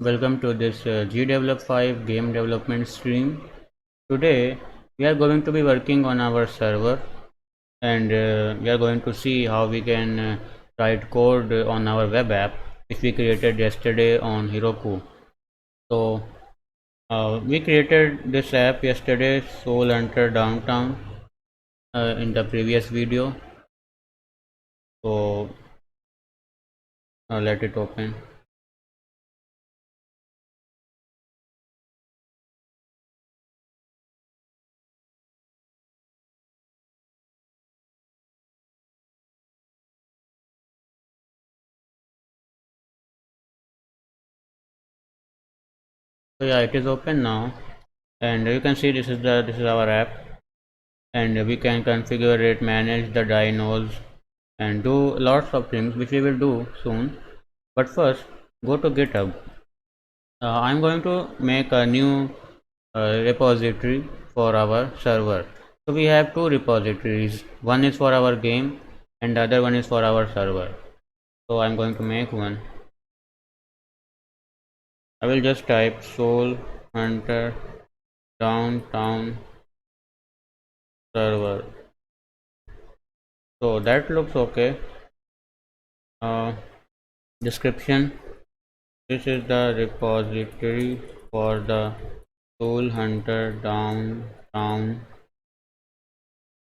Welcome to this GDevelop 5 game development stream. Today we are going to be working on our server, and we are going to see how we can write code on our web app which we created yesterday on Heroku. So we created this app yesterday, Soul Hunter Downtown, in the previous video. So let it open. So yeah, it is open now, and you can see this is our app, and we can configure it, manage the dynos, and do lots of things which we will do soon. But first, go to GitHub. I'm going to make a new repository for our server. So we have two repositories. One is for our game and the other one is for our server. So I'm going to make one. I will just type Soul Hunter Downtown server. So that looks okay. Description: this is the repository for the Soul Hunter Downtown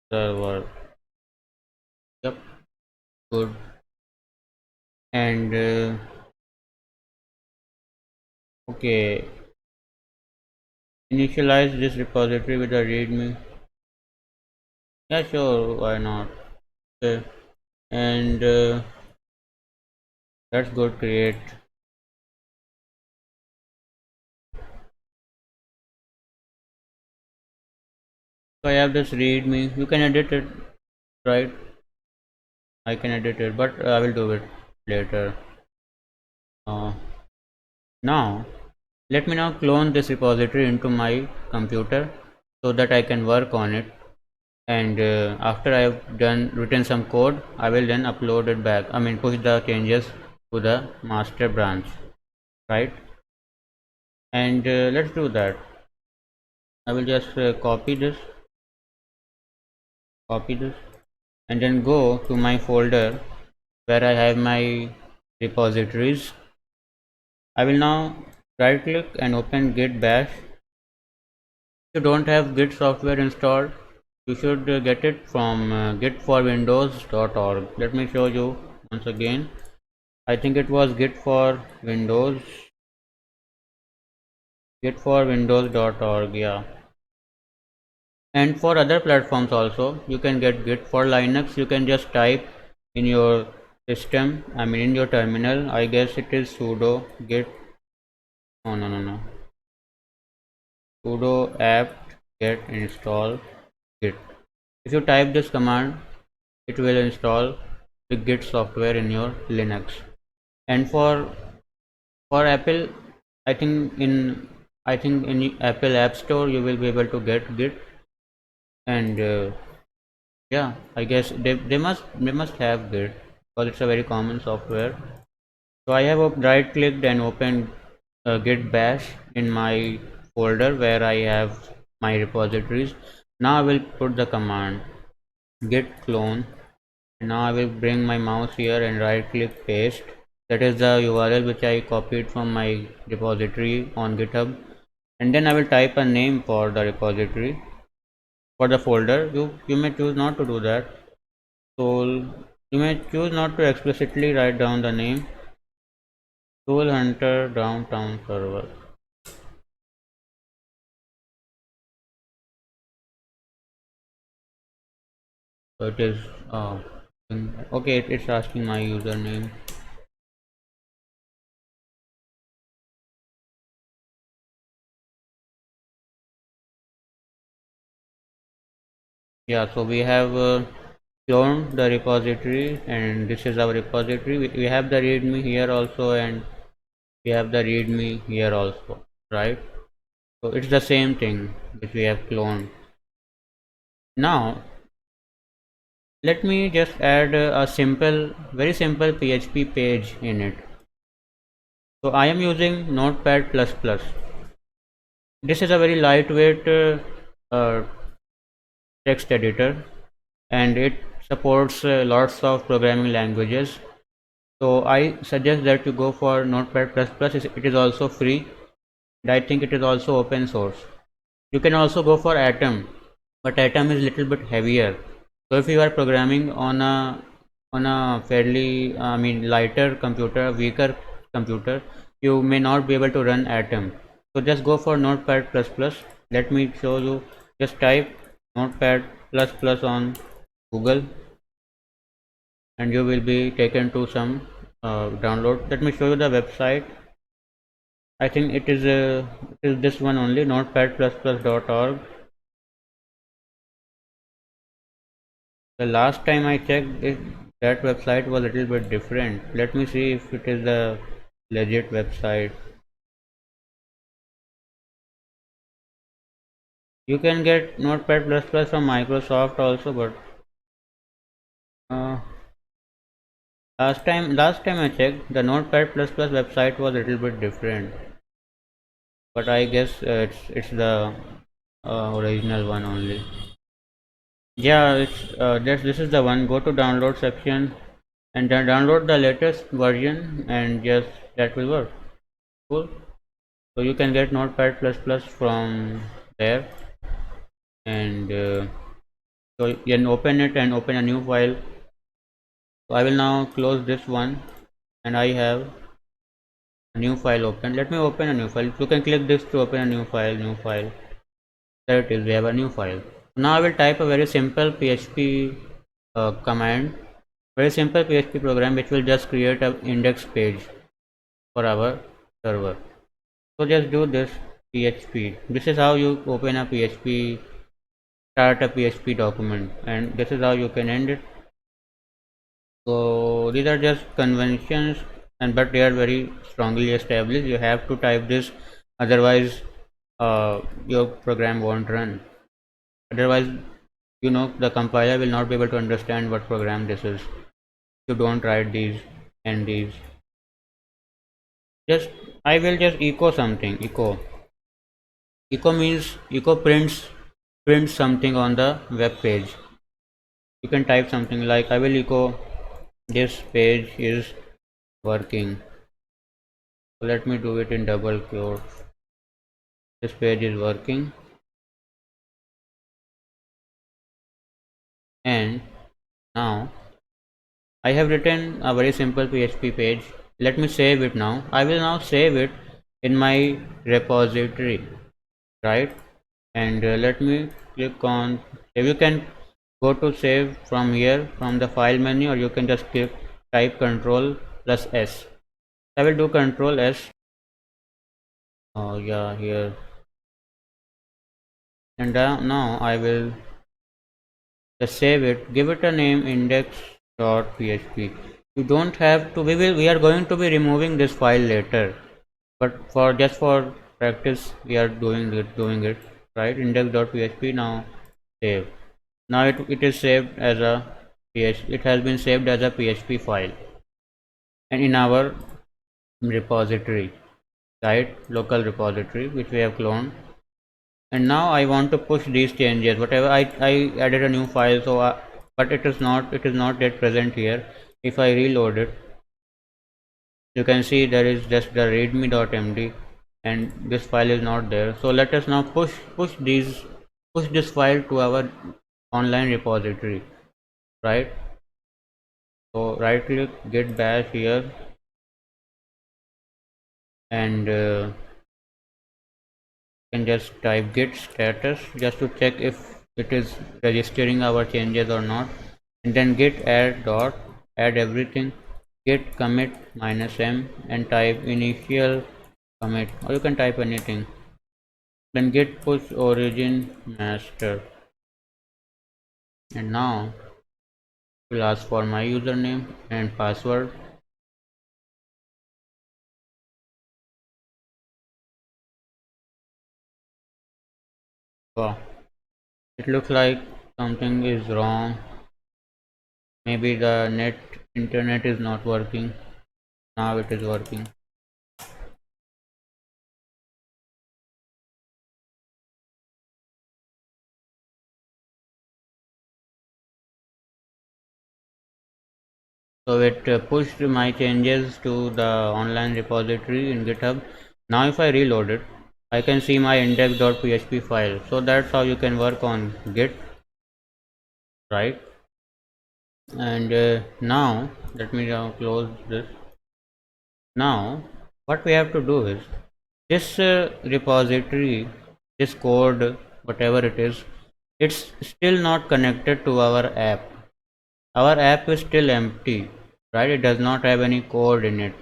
server. Yep, good. And okay, initialize this repository with a readme. Yeah, sure, why not? Okay, and that's good. Create. So I have this readme. You can edit it, right? I can edit it, but I will do it later. Uh, Now, let me now clone this repository into my computer so that I can work on it, and after I have written some code, I will then upload it back. I mean, push the changes to the master branch, right? And let's do that. I will just copy this, and then go to my folder where I have my repositories. I will now right click and open git bash. If you don't have Git software installed, you should get it from gitforwindows.org. Let me show you once again. I think it was Git for Windows, gitforwindows.org, yeah. And for other platforms also, you can get Git. For Linux, you can just type in your system, I mean in your terminal. I guess it is sudo git. Oh, no. Sudo apt get install git. If you type this command, it will install the Git software in your Linux. And for Apple, I think in Apple App Store you will be able to get Git. And yeah, I guess they must have Git because it's a very common software. So I have right clicked and opened Git bash in my folder where I have my repositories. Now I will put the command git clone. Now I will bring my mouse here and right click paste. That is the URL which I copied from my repository on GitHub, and then I will type a name for the repository, for the folder. You may choose not to do that. So you may choose not to explicitly write down the name. Soul Hunter Downtown server. So it is okay. It's asking my username. Yeah, so we have cloned the repository, and this is our repository. We have the readme here also, and we have the readme here also, right? So it's the same thing which we have cloned. Now let me just add a very simple PHP page in it. So I am using Notepad++. This is a very lightweight uh, text editor, and it supports lots of programming languages. So I suggest that you go for Notepad++. It is also free, and I think it is also open source. You can also go for Atom, but Atom is little bit heavier. So if you are programming on a fairly lighter computer, weaker computer, you may not be able to run Atom. So just go for Notepad++. Let me show you. Just type Notepad++ on Google, and you will be taken to some download. Let me show you the website. I think it is this one only, notepad++.org. The last time I checked that website was a little bit different. Let me see if it is the legit website. You can get Notepad++ from Microsoft also, but uh, last time I checked, the Notepad++ website was a little bit different. But I guess it's the original one only. Yeah, this is the one. Go to download section and then download the latest version, and just that will work. Cool. So you can get Notepad++ from there, and so you can open it and open a new file. So I will now close this one, and I have a new file open. Let me open a new file. You can click this to open a new file. New file. There it is. We have a new file. Now I will type a very simple PHP command, very simple PHP program which will just create an index page for our server. So just do this PHP. This is how you open a PHP, start a PHP document, and this is how you can end it. So these are just conventions, and but they are very strongly established. You have to type this, otherwise your program won't run. Otherwise, the compiler will not be able to understand what program this is. You don't write these and these. Just I will just echo something. Echo means echo prints something on the web page. You can type something like, I will echo this page is working. So let me do it in double quotes. This page is working, and now I have written a very simple PHP page. Let me save it now. I will now save it in my repository, right? And let me click on save. You can go to save from here from the file menu, or you can just type Control plus S. I will do Control S. Oh yeah, here. And now I will just save it. Give it a name, index.php. You don't have to. We are going to be removing this file later, but for just for practice, we are doing it right. Index.php. Now save. Now it is saved as a PHP. It has been saved as a PHP file, and in our repository, right, local repository which we have cloned. And now I want to push these changes. Whatever I added a new file, so but it is not yet present here. If I reload it, you can see there is just the readme.md, and this file is not there. So let us now push this file to our online repository, right? So right click, git bash here, and can just type git status just to check if it is registering our changes or not, and then git add everything, git commit -m, and type initial commit, or you can type anything. Then git push origin master, and now will ask for my username and password. Wow, it looks like something is wrong. Maybe the internet is not working. Now it is working. So it pushed my changes to the online repository in GitHub. Now if I reload it, I can see my index.php file. So that's how you can work on Git, right? And now let me now close this. Now what we have to do is this repository, this code, whatever it is, it's still not connected to our app. Our app is still empty, right? It does not have any code in it.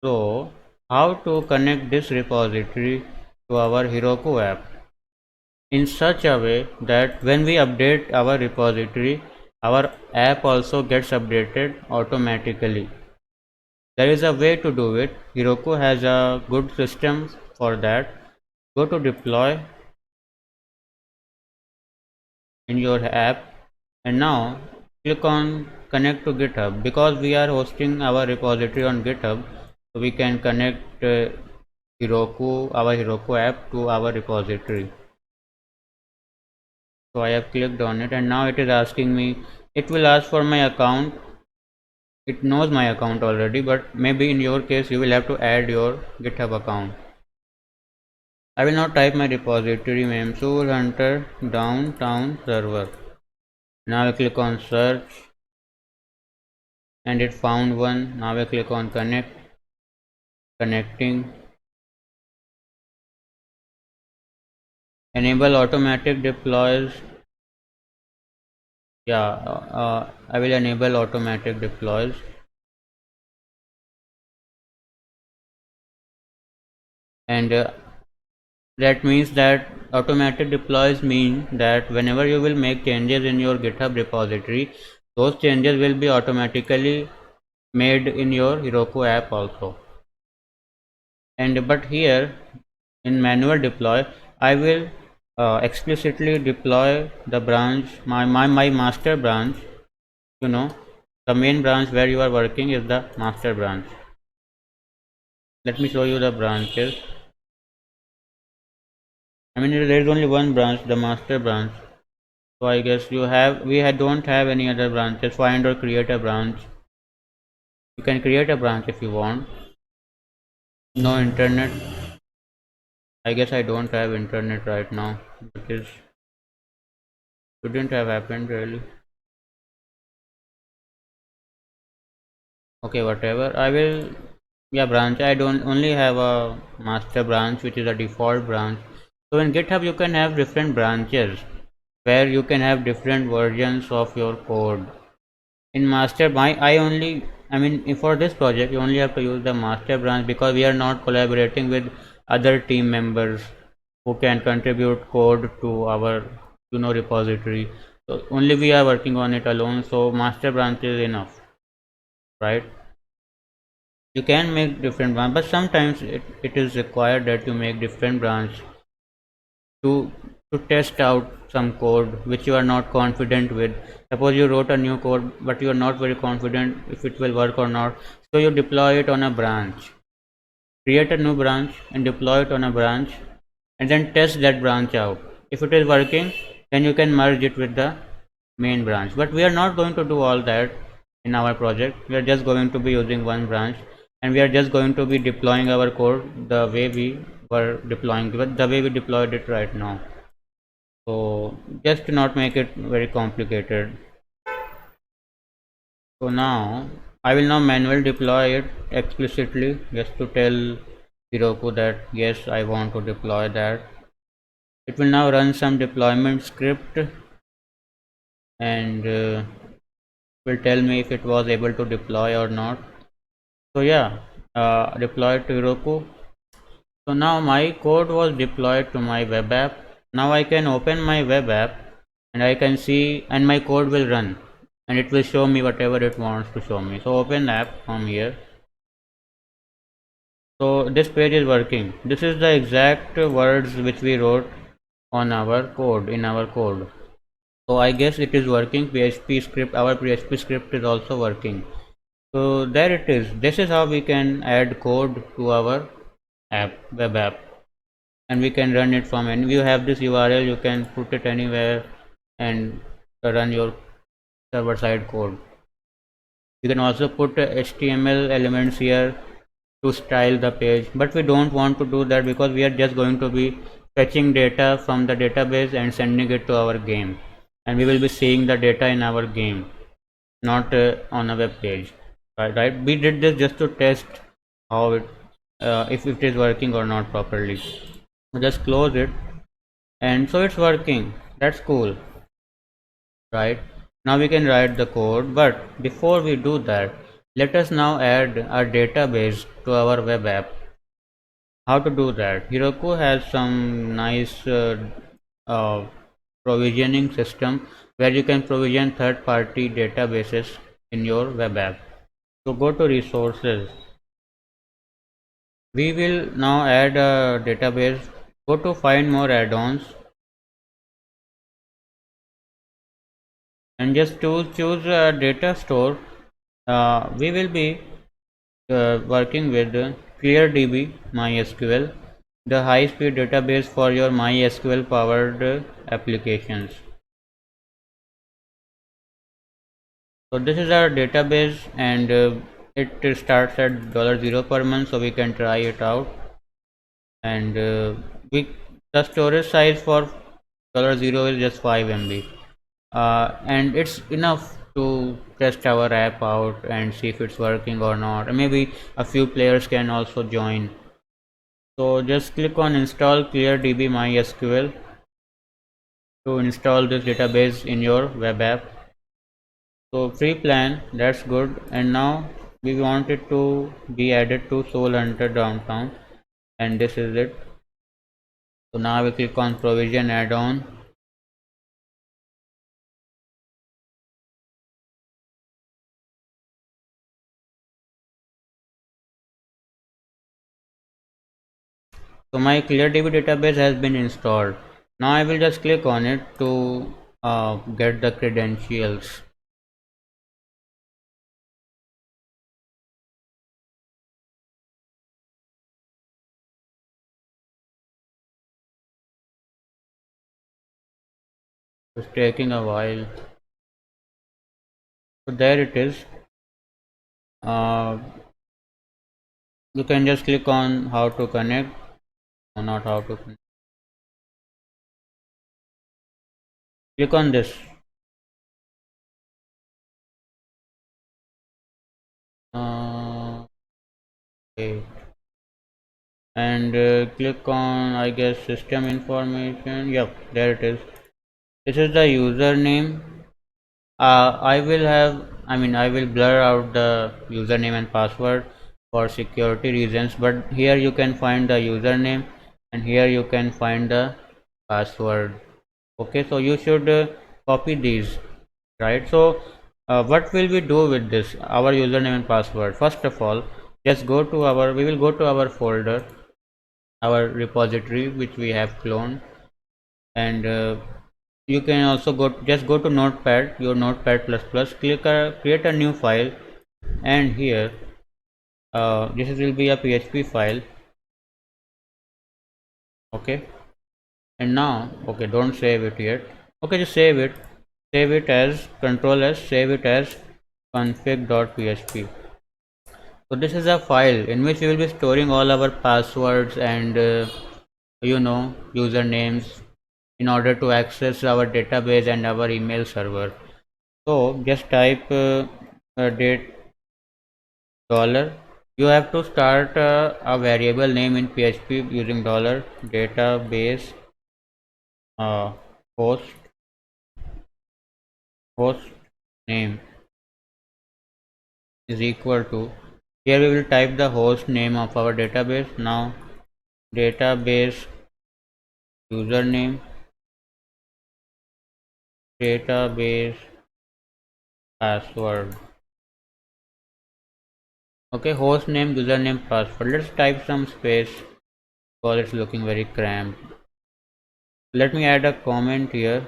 So how to connect this repository to our Heroku app in such a way that when we update our repository, our app also gets updated automatically. There is a way to do it. Heroku has a good system for that. Go to deploy in your app and now click on connect to GitHub. Because we are hosting our repository on GitHub, so we can connect our Heroku app to our repository. So I have clicked on it and now it is asking me, it will ask for my account. It knows my account already, but maybe in your case you will have to add your GitHub account. I will now type my repository name, Tool Hunter Downtown Server. Now I click on search and it found one. Now I click on connecting, enable automatic deploys. Yeah, I will enable automatic deploys. And that means that automatic deploys mean that whenever you will make changes in your GitHub repository, those changes will be automatically made in your Heroku app also. And but here in manual deploy, I will explicitly deploy the branch, my master branch. You know, the main branch where you are working is the master branch. Let me show you the branches. I mean, there is only one branch, the master branch. So I guess don't have any other branches. Find or create a branch. You can create a branch if you want. No internet. I guess I don't have internet right now because shouldn't have happened really. Okay, whatever. I will, yeah, branch. I don't only have a master branch, which is a default branch. So in GitHub, you can have different branches where you can have different versions of your code. In master, I mean, for this project, you only have to use the master branch because we are not collaborating with other team members who can contribute code to our, repository. So only we are working on it alone. So master branch is enough, right? You can make different branch, but sometimes it is required that you make different branch to test out some code which you are not confident with. Suppose you wrote a new code but you are not very confident if it will work or not, so you deploy it on a branch, create a new branch and deploy it on a branch and then test that branch out. If it is working, then you can merge it with the main branch. But we are not going to do all that in our project. We are just going to be using one branch and we are just going to be deploying our code the way we were deploying the way we deployed it right now. So just to not make it very complicated. So now I will now manually deploy it explicitly just to tell Heroku that yes, I want to deploy that. It will now run some deployment script and will tell me if it was able to deploy or not. So yeah, deployed to Heroku. So now my code was deployed to my web app. Now I can open my web app and I can see, and my code will run and it will show me whatever it wants to show me. So open app from here. So this page is working. This is the exact words which we wrote on our code, in our code. So I guess it is working. PHP script, our PHP script is also working. So there it is. This is how we can add code to our app, web app, and we can run it from any. You have this URL, you can put it anywhere and run your server side code. You can also put HTML elements here to style the page, but we don't want to do that because we are just going to be fetching data from the database and sending it to our game, and we will be seeing the data in our game, not on a web page. Right, we did this just to test how it if it is working or not properly. So just close it, and so it's working. That's cool, right? Now we can write the code, but before we do that, let us now add our database to our web app. How to do that? Heroku has some nice uh, provisioning system where you can provision third-party databases in your web app. So go to resources. We will now add a database. Go to find more add-ons and just choose a data store. We will be working with ClearDB MySQL, the high-speed database for your MySQL powered applications. So this is our database, and it starts at $0 per month, so we can try it out. And we the storage size for $0 is just 5 MB, and it's enough to test our app out and see if it's working or not. And maybe a few players can also join. So just click on install ClearDB MySQL to install this database in your web app. So free plan, that's good. And now we want it to be added to Soul Hunter Downtown, and this is it. So now we click on provision add-on. So my ClearDB database has been installed. Now I will just click on it to get the credentials. It's taking a while. So there it is. Uh, you can just click on how to connect, or not how to connect. Click on this. Okay. And click on, I guess, system information. Yep, there it is. This is the username. I will blur out the username and password for security reasons, but here you can find the username and here you can find the password. Okay, so you should copy these, right? So what will we do with this, our username and password? First of all, just we will go to our folder, our repository which we have cloned, and you can also go to notepad, your notepad plus plus, create a new file, and here this will be a PHP file. Okay, and now, okay, don't save it yet. Okay, just save it as control s, save it as config.php. So this is a file in which we will be storing all our passwords and usernames in order to access our database and our email server. So just type date dollar. You have to start a variable name in PHP using dollar database uh, host host name is equal to, here we will type the host name of our database. Now database username, database password. Okay, host name, username, password. Let's type some space because it's looking very cramped. Let me add a comment here.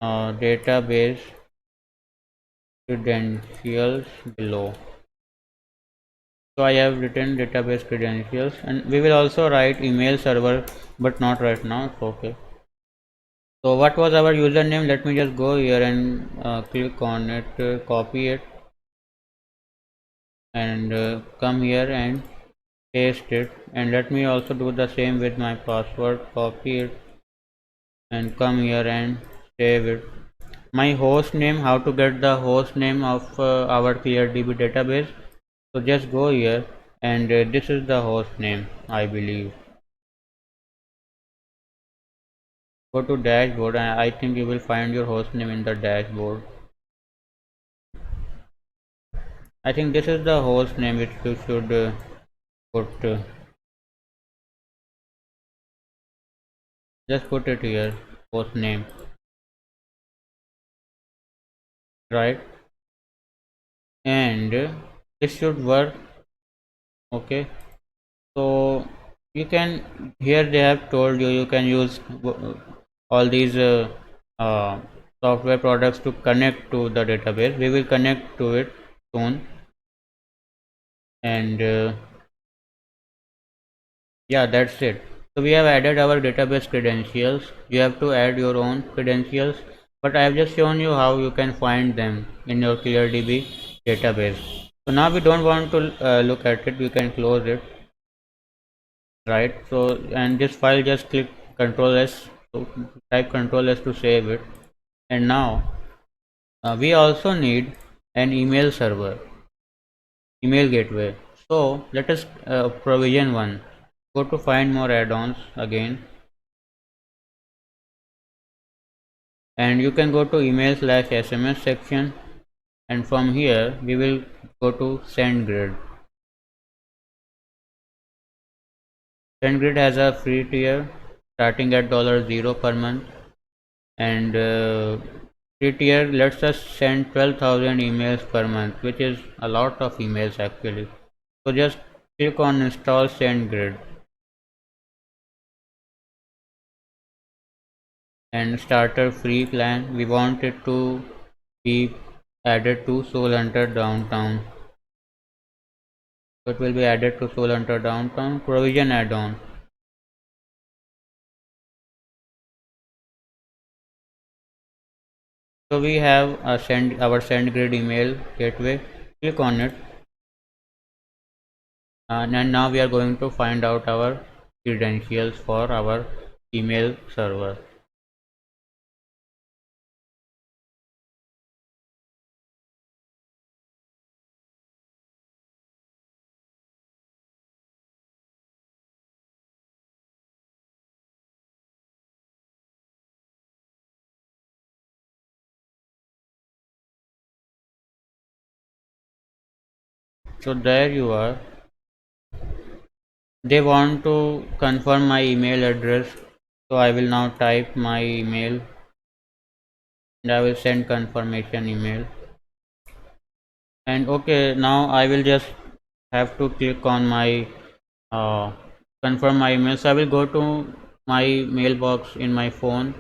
Database credentials below. So I have written database credentials, and we will also write email server, but not right now. It's okay. So what was our username? Let me just go here and click on it, copy it, and come here and paste it. And let me also do the same with my password, copy it and come here and save it. My host name, how to get the host name of our ClearDB database? So just go here and this is the host name, I believe. Go to dashboard and I think you will find your host name in the dashboard. I think this is the host name which you should put. Just put it here, host name, right? And this should work. Okay. So you can, here they have told you you can use all these uh, software products to connect to the database. We will connect to it soon. And yeah, that's it. So we have added our database credentials. You have to add your own credentials, but I have just shown you how you can find them in your ClearDB database. So now we don't want to look at it. We can close it, right? So and this file, just click Control S. So type Control S to save it. And now we also need an email server, email gateway. So let us provision one. Go to find more add-ons again, and you can go to email/SMS section, and from here we will go to SendGrid. SendGrid has a free tier starting at $0 per month, and free tier lets us send 12,000 emails per month, which is a lot of emails actually. So just click on install SendGrid and starter free plan. We want it to be added to Soul Hunter Downtown. So it will be added to Soul Hunter Downtown. Provision add-on. So we have a our SendGrid email gateway. Click on it, and now we are going to find out our credentials for our email server. So there you are. They want to confirm my email address, so I will now type my email and I will send confirmation email. And okay, now I will just have to click on my uh, confirm my email. So I will go to my mailbox in my phone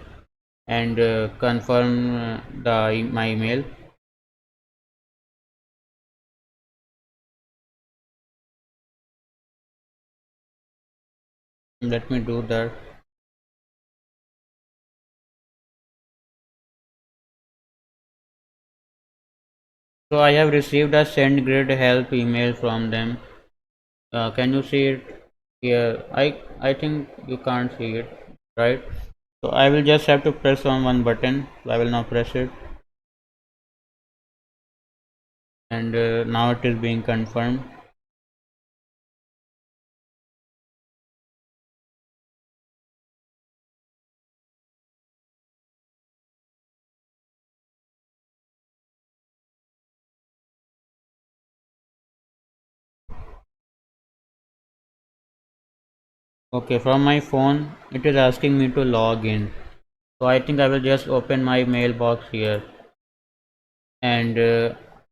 and confirm my email. Let me do that. So I have received a SendGrid help email from them. Can you see it here? I think you can't see it, right? So I will just have to press on one button. So I will now press it, and now it is being confirmed. Okay, from my phone, it is asking me to log in. So I think I will just open my mailbox here, and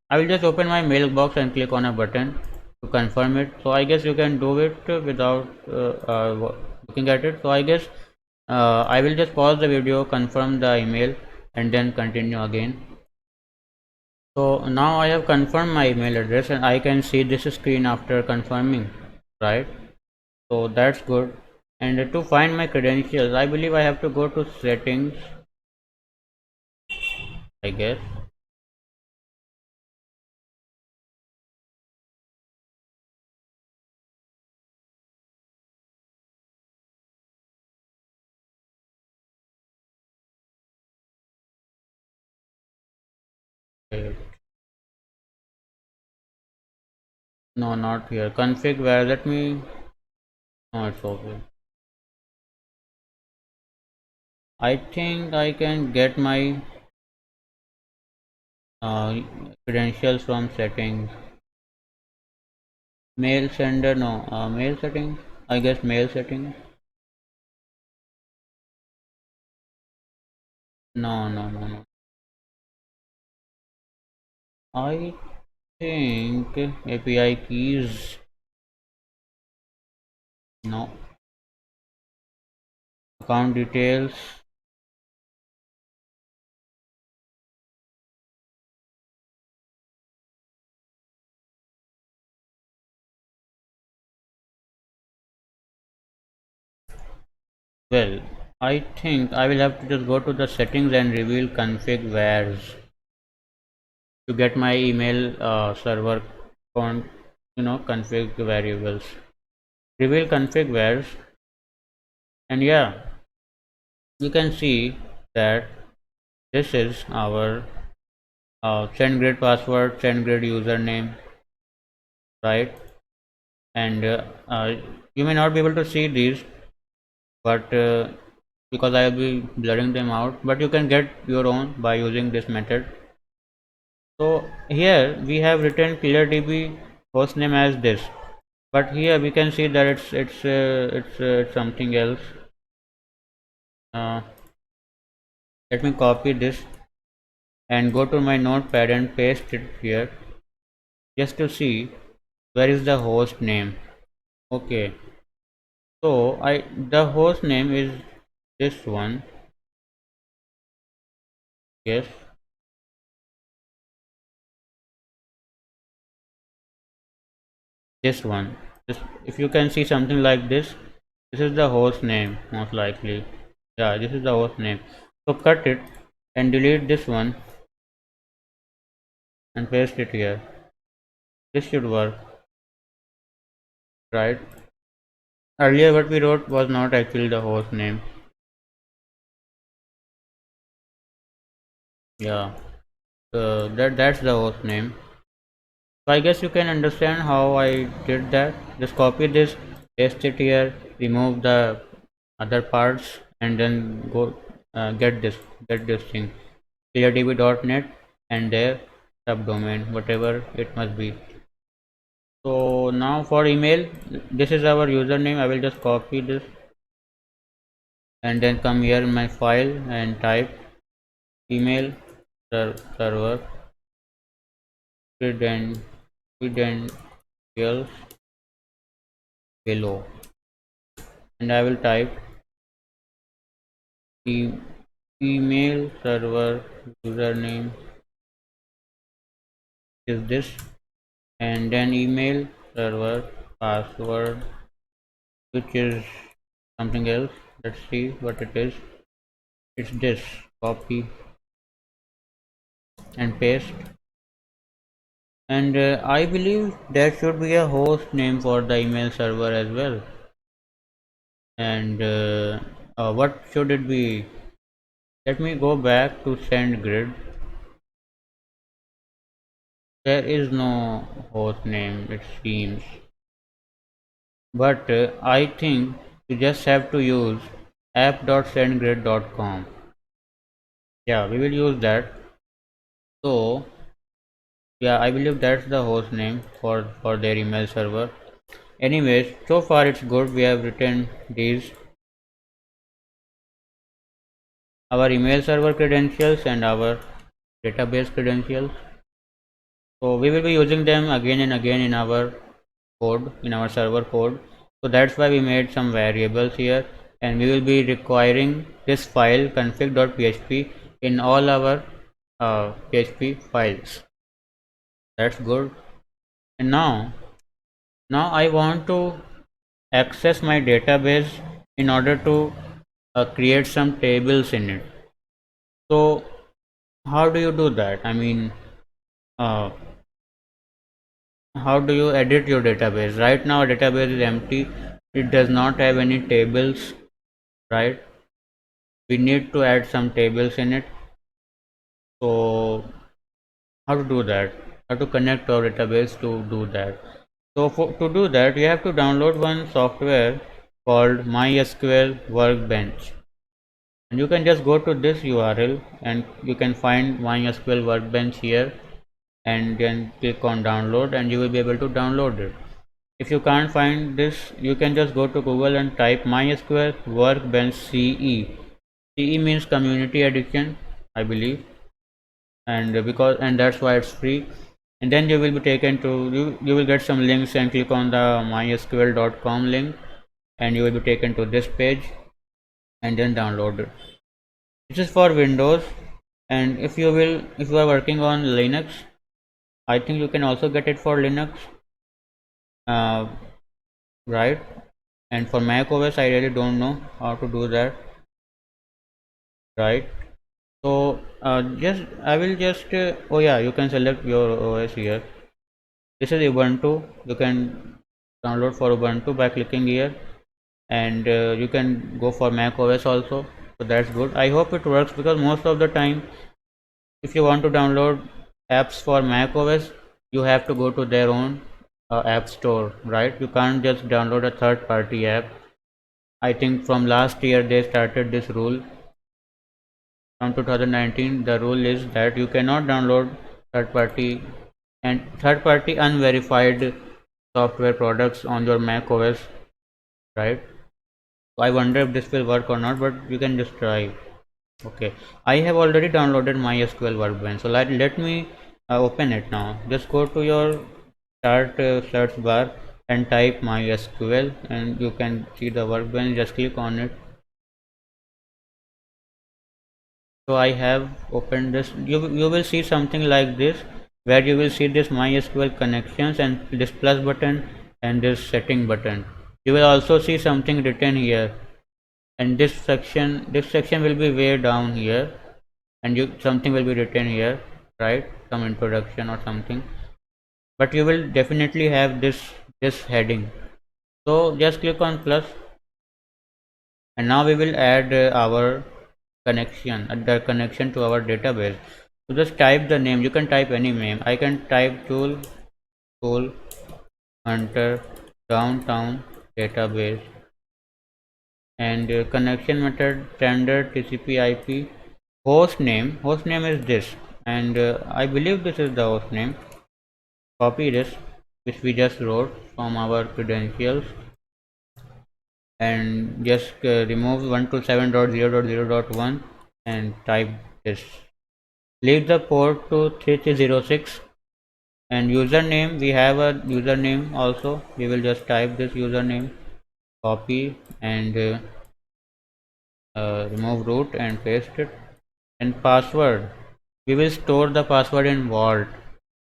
I will just open my mailbox and click on a button to confirm it. So I guess you can do it without looking at it. So I guess I will just pause the video, confirm the email, and then continue again. So now I have confirmed my email address and I can see this screen after confirming, right? So that's good. And to find my credentials, I believe I have to go to settings I guess. Wait. No, not here. Config where? Let me. No, it's okay. I think I can get my uh, credentials from settings. Mail sender, no. Mail settings. I guess mail settings. No, no, no, no. I think API keys. No. Account details. Well, I think I will have to just go to the settings and reveal config wheres to get my email server con config variables. Reveal config wheres, and yeah, you can see that this is our SendGrid password, SendGrid username, right? And you may not be able to see these, but because I will be blurring them out, but you can get your own by using this method. So here we have written ClearDB hostname as this, but here we can see that it's something else. Uh, Let me copy this and go to my notepad and paste it here just to see where is the host name. Okay, so the host name is this one. Yes, this one. This, if you can see something like this is the host name most likely. Yeah, this is the host name. So cut it and delete this one and paste it here. This should work, right? Earlier what we wrote was not actually the host name. Yeah, that's the host name. So I guess you can understand how I did that. Just copy this, paste it here, remove the other parts, and then go get this thing, cleardb.net, and their subdomain, whatever it must be. So now for email, this is our username. I will just copy this and then come here in my file and type email server credentials below, and I will type e- email server username is this, and then email server password, which is something else. Let's see what it is. It's this. Copy and paste, and I believe there should be a host name for the email server as well. And what should it be? Let me go back to SendGrid. There is no host name, it seems, but I think you just have to use app.sendgrid.com. Yeah, we will use that. So yeah, I believe that's the host name for their email server. Anyways, so far it's good. We have written these, our email server credentials and our database credentials. So we will be using them again and again in our code, in our server code. So that's why we made some variables here, and we will be requiring this file config.php in all our php files. That's good. And now I want to access my database in order to create some tables in it. So how do you do that? I mean, uh, how do you edit your database? Right now, database is empty. It does not have any tables, right? We need to add some tables in it. So, how to do that? How to connect our database to do that? So, to do that, you have to download one software called MySQL Workbench. And you can just go to this URL and you can find MySQL Workbench here, and then click on download and you will be able to download it. If you can't find this, you can just go to Google and type MySQL Workbench CE. CE means Community Edition, I believe, and that's why it's free. And then you will be taken to you will get some links and click on the mysql.com link, and you will be taken to this page and then download it. This is for Windows, and if you are working on Linux, I think you can also get it for Linux, uh, right? And for Mac OS, I really don't know how to do that, right? So just I will just oh yeah, you can select your OS here. This is Ubuntu. You can download for Ubuntu by clicking here, and you can go for Mac OS also. So that's good. I hope it works, because most of the time, if you want to download apps for Mac OS, you have to go to their own app store, right? You can't just download a third party app. I think from last year they started this rule. From 2019, the rule is that you cannot download third party third party unverified software products on your Mac OS, right? So I wonder if this will work or not, but you can just try. Okay, I have already downloaded MySQL Workbench, so let me open it now. Just go to your start search bar and type MySQL, and you can see the Workbench. Just click on it. So I have opened this. You will see something like this, where you will see this MySQL connections and this plus button and this setting button. You will also see something written here, and this section will be way down here, and you something will be written here, right? Some introduction or something, but you will definitely have this heading. So just click on plus, and now we will add our connection the connection to our database. So just type the name. You can type any name. I can type tool hunter downtown database, and connection method standard TCP IP. Host name is this, and I believe this is the host name. Copy this, which we just wrote from our credentials, and just remove 127.0.0.1 and type this. Leave the port to 3306, and username, we have a username also. We will just type this username, copy, and remove root and paste it. And password, we will store the password in vault.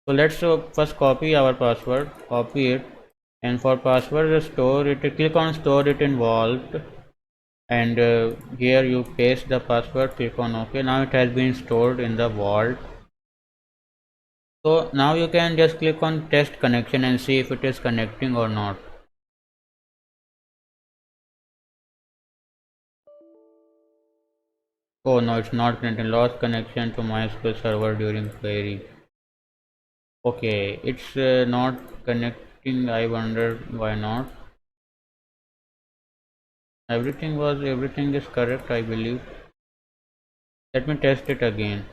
So let's first copy our password, copy it, and for password store it, click on store it in vault, and here you paste the password, click on OK. Now it has been stored in the vault. So now you can just click on test connection and see if it is connecting or not. Oh no, it's not connecting. Lost connection to MySQL server during query. Okay, it's not connecting. I wonder why not. Everything is correct, I believe. Let me test it again.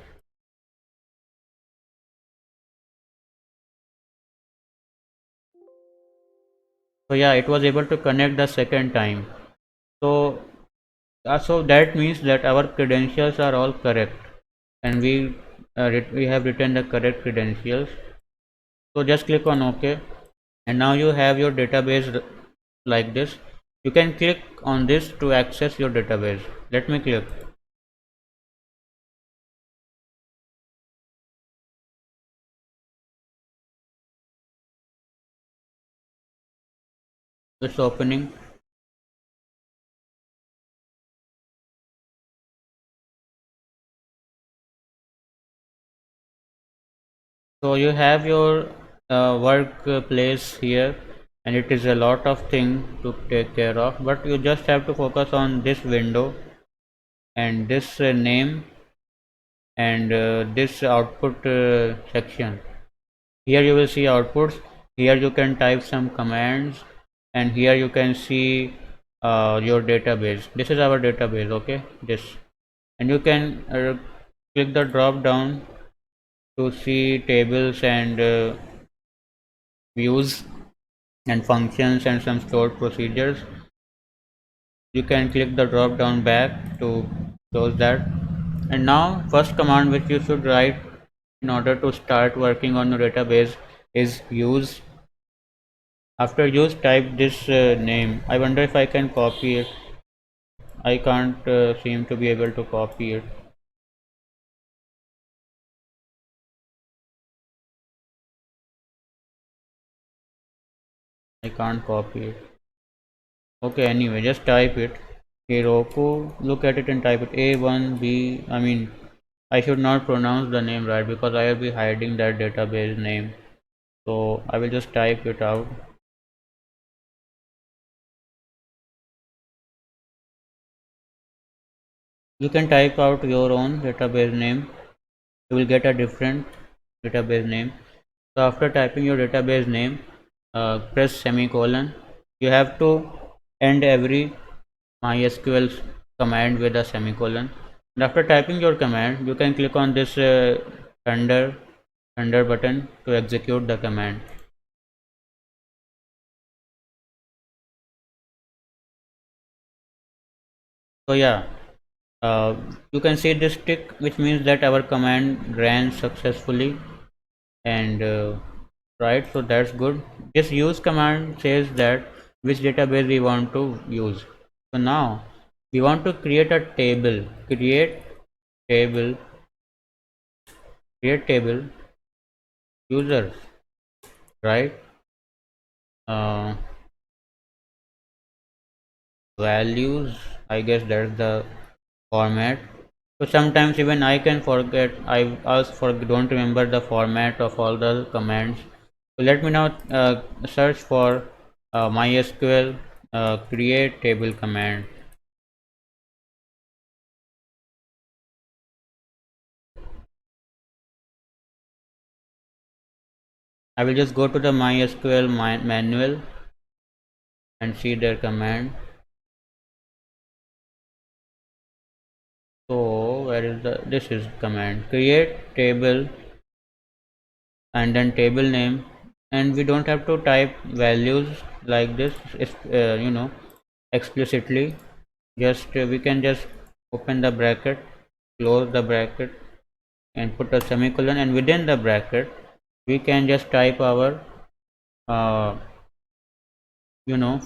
So yeah, it was able to connect the second time. So so that means that our credentials are all correct, and we have written the correct credentials. So just click on OK, and now you have your database like this. You can click on this to access your database. Let me click. It's opening. So you have your workplace here, and it is a lot of thing to take care of, but you just have to focus on this window and this name and this output section. Here you will see outputs. Here you can type some commands, and here you can see your database. This is our database, okay, this, and you can click the drop down to see tables and views and functions and some stored procedures. You can click the drop down back to close that. And now first command which you should write in order to start working on your database is use. After use, type this name. I wonder if I can copy it. I can't seem to be able to copy it. I can't copy it. Okay, anyway, just type it. Heroku, look at it and type it. A1B. I mean, I should not pronounce the name right because I will be hiding that database name. So I will just type it out. You can type out your own database name. You will get a different database name. So after typing your database name, press semicolon. You have to end every MySQL command with a semicolon. And after typing your command, you can click on this thunder button to execute the command. So yeah, you can see this tick, which means that our command ran successfully, and right, so that's good. This use command says that which database we want to use. So now we want to create a table. Table create table users, right? uh, Values, I guess that's the format. So sometimes even I can forget. I also don't remember the format of all the commands. So let me now search for MySQL create table command. I will just go to the MySQL manual and see their command. So where is the, this is command create table and then table name, and we don't have to type values like this, explicitly. Just we can just open the bracket, close the bracket, and put a semicolon, and within the bracket we can just type our uh,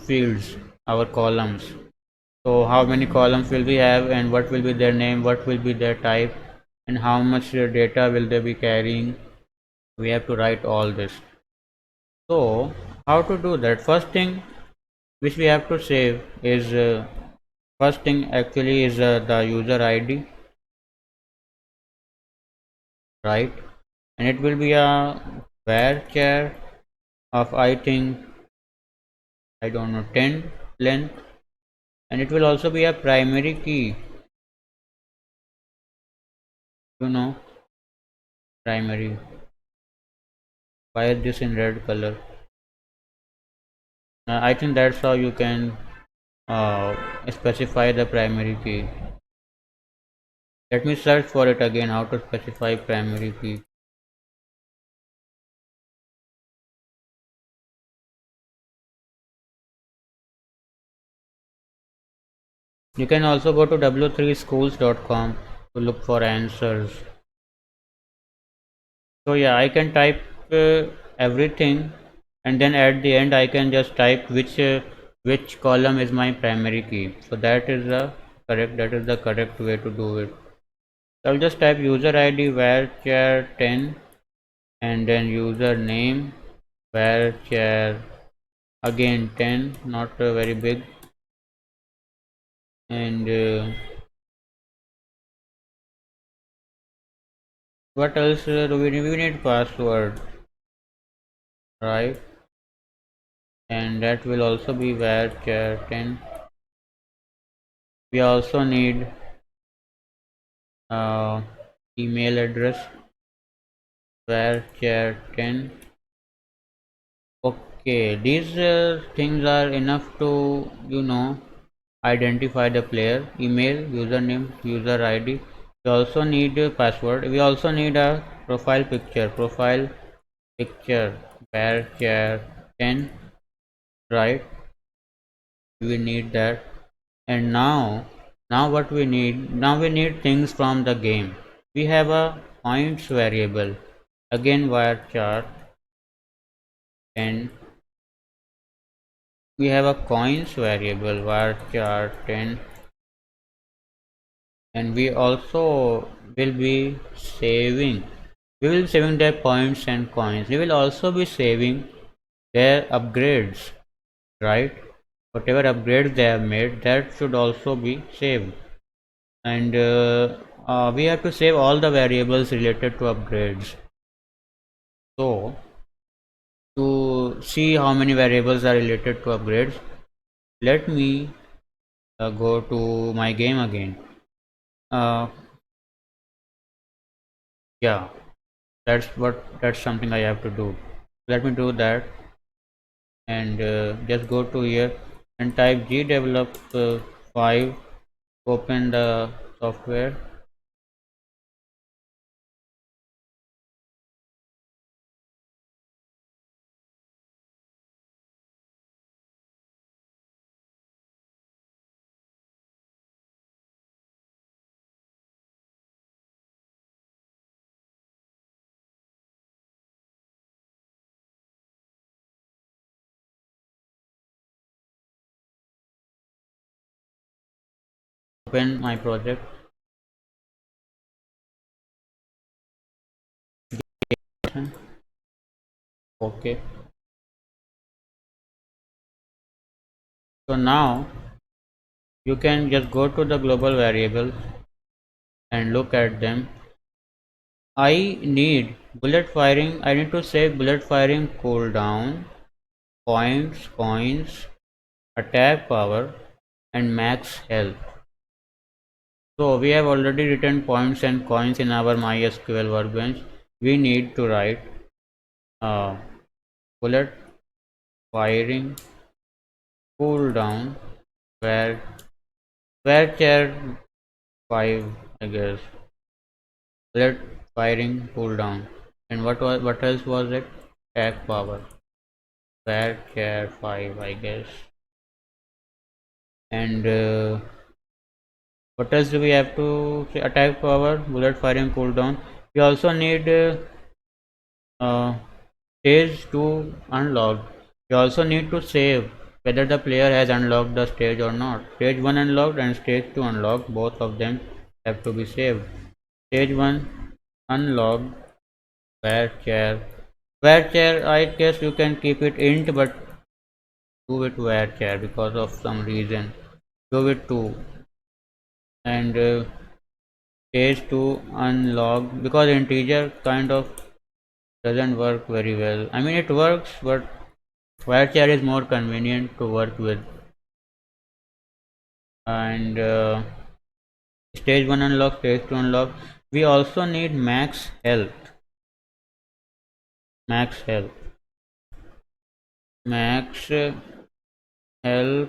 fields, our columns. So how many columns will we have, and what will be their name, what will be their type, and how much data will they be carrying. We have to write all this. So how to do that? First thing which we have to save is first thing actually is the user ID, right? And it will be a varchar of, I think, I don't know, 10 length, and it will also be a primary key, you know primary. Why is this in red color? I think that's how you can specify the primary key. Let me search for it again, how to specify primary key. You can also go to w3schools.com to look for answers. So yeah, I can type everything, and then at the end I can just type which column is my primary key. So that is the correct way to do it. So I'll just type user ID varchar 10, and then user name varchar again 10, not very big, and What else do we need? We need password, right? And that will also be varchar 10. We also need uh, email address varchar 10. Okay, these things are enough to identify the player. Email, username, user id. We also need a password. We also need a profile picture varchar 10, right? We need that. And now what we need, now we need things from the game. We have a points variable, again varchar, and we have a coins variable varchar 10, and we also will be saving, we will be saving their points and coins. We will also be saving their upgrades, right? Whatever upgrades they have made, that should also be saved. And we have to save all the variables related to upgrades. So to see how many variables are related to upgrades, let me go to my game again. uh, yeah, that's something I have to do. Let me do that, and just go to here and type gdevelop 5, open the software. Open my project. Okay, so now you can just go to the global variables and look at them. I need bullet firing. I need to save bullet firing cooldown, points, coins, attack power, and max health. So we have already written points and coins in our MySQL workbench. We need to write uh, bullet firing cooldown where varchar 5, I guess. Bullet firing cooldown. And what else was it? Attack power. Varchar 5, I guess. And what else do we have to say? Attack power, bullet firing cooldown. We also need uh, stage 2 unlocked. We also need to save whether the player has unlocked the stage or not. Stage 1 unlocked and stage 2 unlocked, both of them have to be saved. Stage 1 unlocked, varchar. Varchar, I guess you can keep it int, but do it varchar because of some reason. Do it 2. And stage 2 unlocked, because integer kind of doesn't work very well. I mean, it works, but varchar is more convenient to work with. And stage 1 unlock, stage 2 unlock. We also need max health. Max health. Max health.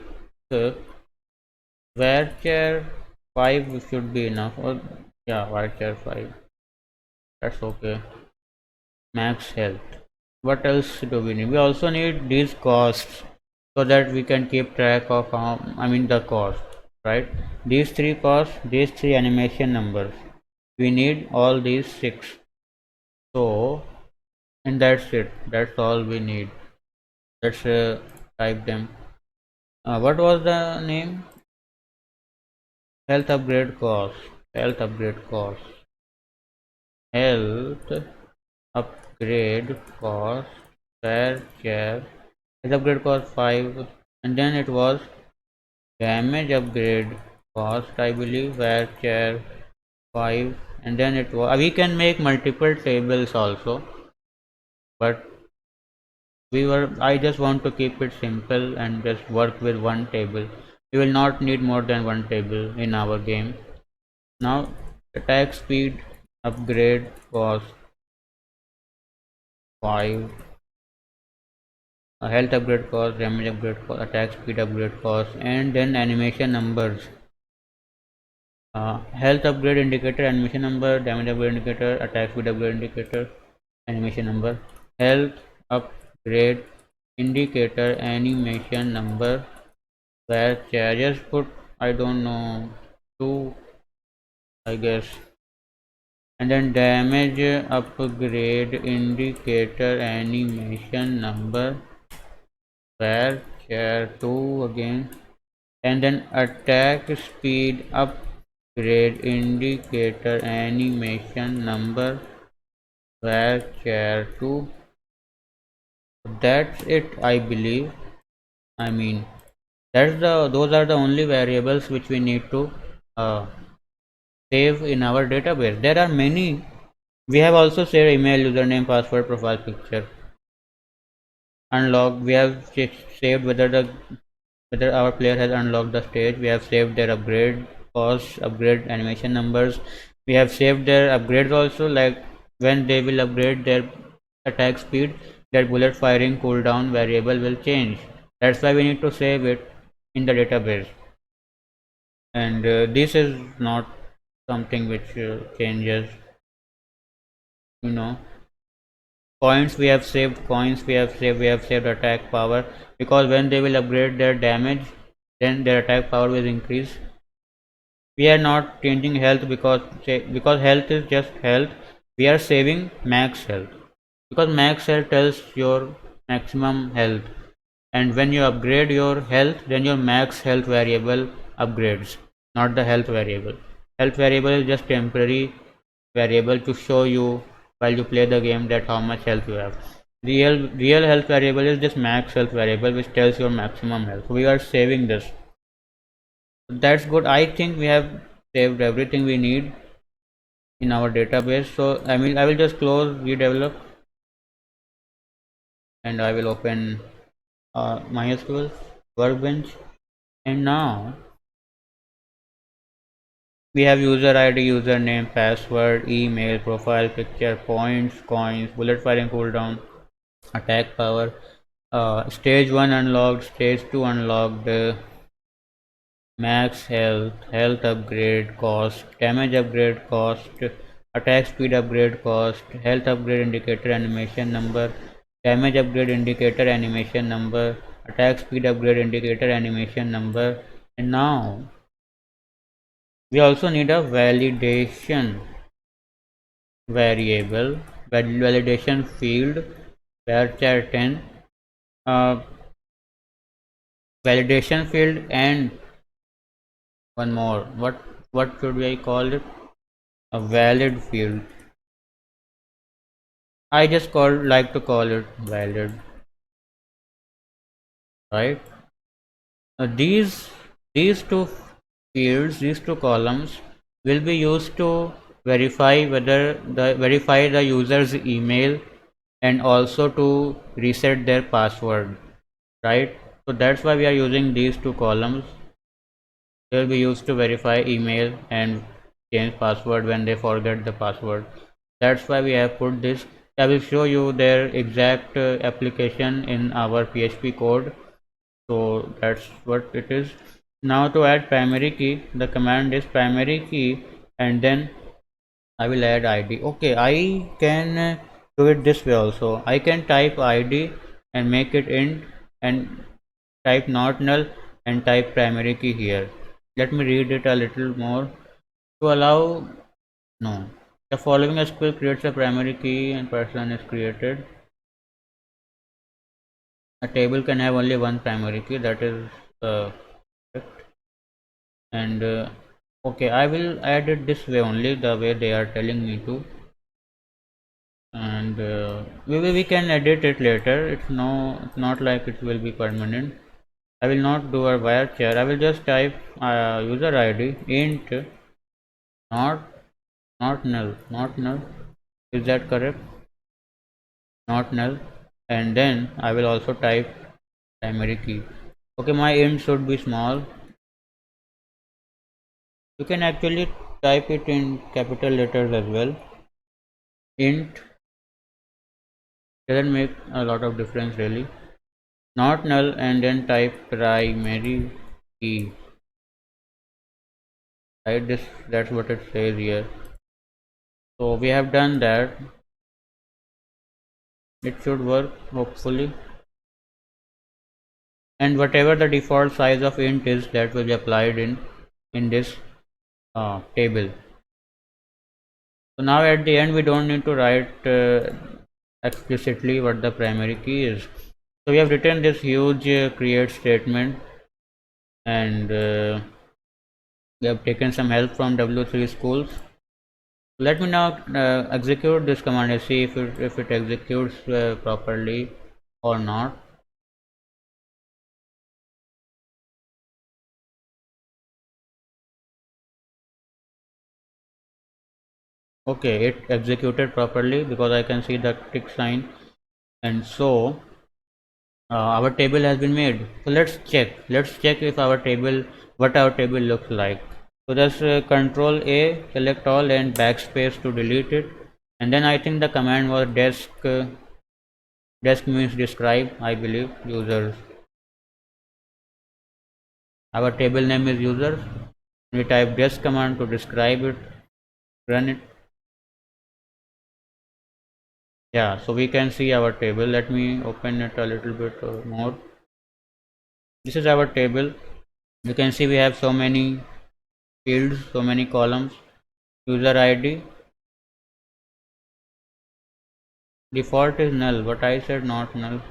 Varchar 5 should be enough. Or yeah, varchar 5. That's okay. Max health. What else do we need? We also need these costs so that we can keep track of how, I mean the cost, right? These three costs, these three animation numbers, we need all these 6. So and that's it, that's all we need. Let's type them. What was the name? Health upgrade cost. Health upgrade cost. Health upgrade cost varchar. Health upgrade cost 5, and then it was damage upgrade cost, I believe, varchar 5, and then we can make multiple tables also, but I just want to keep it simple and just work with one table. We will not need more than one table in our game. Now attack speed upgrade cost 5, health upgrade cost, damage upgrade cost, attack speed upgrade cost, and then animation numbers. Health upgrade indicator, animation number, damage upgrade indicator, attack speed upgrade indicator, animation number, health upgrade indicator, animation number, where charges put, I don't know, 2, I guess, and then damage upgrade indicator, animation number, where char 2 again, and then attack speed upgrade indicator, animation number, where char 2. That's it, I believe. I mean, those are the only variables which we need to uh, save in our database. There are many. We have also saved email, username, password, profile picture, unlock. We have saved whether our player has unlocked the stage. We have saved their upgrade cost, upgrade animation numbers. We have saved their upgrades also, like when they will upgrade their attack speed, their bullet firing cooldown variable will change. That's why we need to save it in the database. And this is not something which changes, you know. Coins we have saved, we have saved attack power, because when they will upgrade their damage, then their attack power will increase. We are not changing health because health is just health. We are saving max health, because max health tells your maximum health, and when you upgrade your health, then your max health variable upgrades, not the health variable. Health variable is just temporary variable to show you while you play the game that how much health you have. Real health variable is just max health variable, which tells your maximum health. So we are saving this. That's good. I think we have saved everything we need in our database. So I will just close redevelop, and I will open MySQL workbench, and now we have user ID, username, password, email, profile picture, points, coins, bullet firing cooldown, attack power, stage 1 unlocked, stage 2 unlocked, max health, health upgrade cost, damage upgrade cost, attack speed upgrade cost, health upgrade indicator animation number, damage upgrade indicator animation number, attack speed upgrade indicator animation number. And now we also need a validation variable, validation field, varchar 10, uh, validation field, and one more. What should I call it? A valid field. I just like to call it valid, right? These two fields, these two columns will be used to verify the user's email, and also to reset their password, right? So that's why we are using these two columns. They will be used to verify email and change password when they forget the password. That's why we have put this. I will show you their exact application in our PHP code. So that's what it is. Now to add primary key, the command is primary key, and then I will add ID. Okay, I can do it this way also. I can type ID and make it int, and type not null and type primary key here. Let me read it a little more. To allow, no, the following SQL creates a primary key and person is created. A table can have only one primary key, that is correct. And okay, I will add it this way only, the way they are telling me to, and we can edit it later. It's not like it will be permanent. I will not do a varchar. I will just type user ID int not not null, not null. Is that correct? Not null. And then I will also type primary key. Okay, my int should be small. You can actually type it in capital letters as well. Int doesn't make a lot of difference really. Not null, and then type primary key. Right, this, that's what it says here. So we have done that. It should work hopefully. And whatever the default size of int is, that will be applied in this table. So now at the end we don't need to write explicitly what the primary key is. So we have written this huge create statement, and we have taken some help from W3 schools. Let me now execute this command and see if it executes properly or not. Okay, it executed properly because I can see the tick sign, and so our table has been made. So let's check if our table, what our table looks like. So just control A, select all, and backspace to delete it. And then I think the command was desk means describe, I believe, users. Our table name is users. We type desk command to describe it, run it. Yeah, so we can see our table. Let me open it a little bit more. This is our table. You can see we have so many fields, so many columns. User ID, default is null, but I said not null.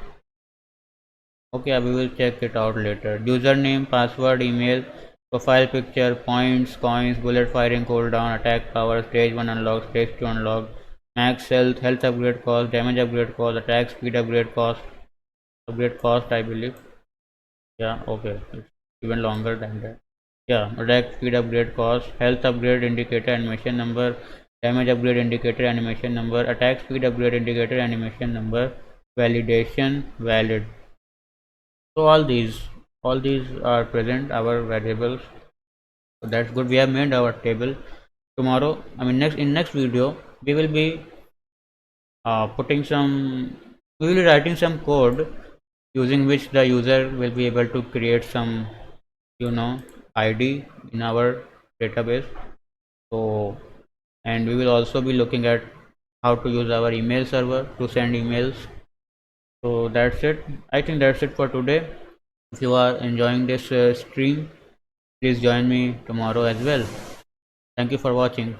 Okay, we will check it out later. Username, password, email, profile picture, points, coins, bullet firing cooldown, attack power, stage 1 unlock, stage 2 unlock, max health, health upgrade cost, damage upgrade cost, attack speed upgrade cost I believe. Yeah, okay, it's even longer than that. Yeah, attack speed upgrade cost, health upgrade indicator animation number, damage upgrade indicator animation number, attack speed upgrade indicator animation number, validation valid. So all these are present, our variables. So that's good. We have made our table. Tomorrow, I mean next video, we will be putting some. We will be writing some code using which the user will be able to create some, ID in our database. So, and we will also be looking at how to use our email server to send emails. So that's it. I think that's it for today. If you are enjoying this stream, please join me tomorrow as well. Thank you for watching.